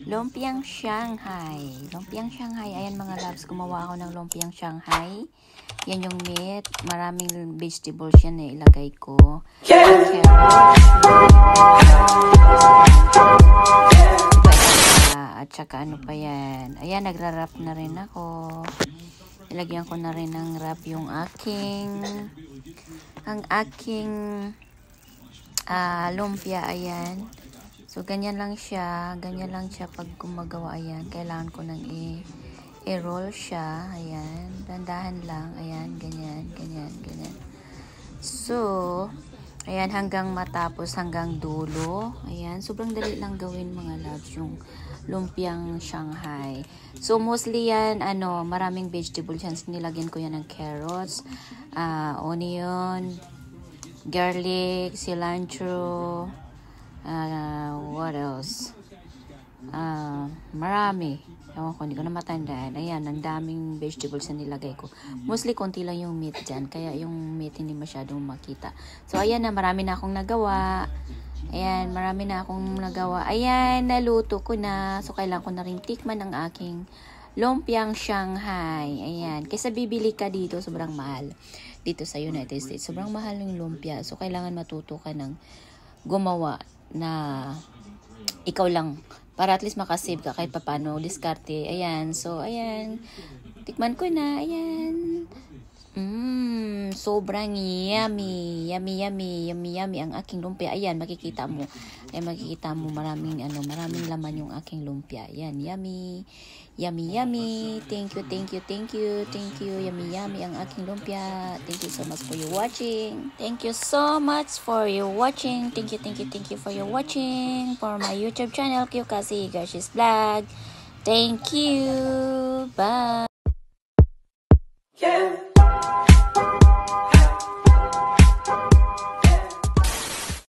Lumpiang Shanghai. Lumpiang Shanghai. Ayan mga loves, gumawa ako ng lumpiang Shanghai. Yan yung meat. Maraming vegetables yan na ilagay ko. Carrots. At saka ano pa yan. Ayan, nagra-wrap na rin ako. Ilagyan ko na rin ng wrap yung aking lumpia. Ayan. So, ganyan lang siya pag gumagawa. Ayan, kailangan ko nang i-roll siya. Ayan, dandahan lang. Ayan, ganyan. So, ayan, hanggang matapos, hanggang dulo. Ayan, sobrang dali lang gawin mga loves, yung lumpiang Shanghai. So, mostly yan, maraming vegetables yan. Nilagyan ko yan ng carrots, onion, garlic, cilantro, what else? Marami. Ewan ko, hindi ko na matandaan. Ayan, ang daming vegetables na nilagay ko. Mostly, konti lang yung meat dyan. Kaya yung meat hindi masyadong makita. So, ayan na, marami na akong nagawa. Ayan, marami na akong nagawa. Ayan, naluto ko na. So, kailangan ko na rin tikman ang aking lumpiang Shanghai. Ayan, kaysa bibili ka dito, sobrang mahal. Dito sa United States, sobrang mahal yung lumpia. So, kailangan matuto ka ng gumawa na ikaw lang, para at least makasave ka kahit papano, diskarte. Ayan, so ayan, tikman ko na. Ayan, sobrang yummy ang aking lumpia. Ayan, makikita mo maraming laman yung aking lumpia. Ayan, yummy. Thank you. Yummy ang aking lumpia. Thank you so much for your watching. Thank you so much for your watching. Thank you for your watching for my YouTube channel, Kyo Kasi Garcia's Vlog. Thank you. Bye.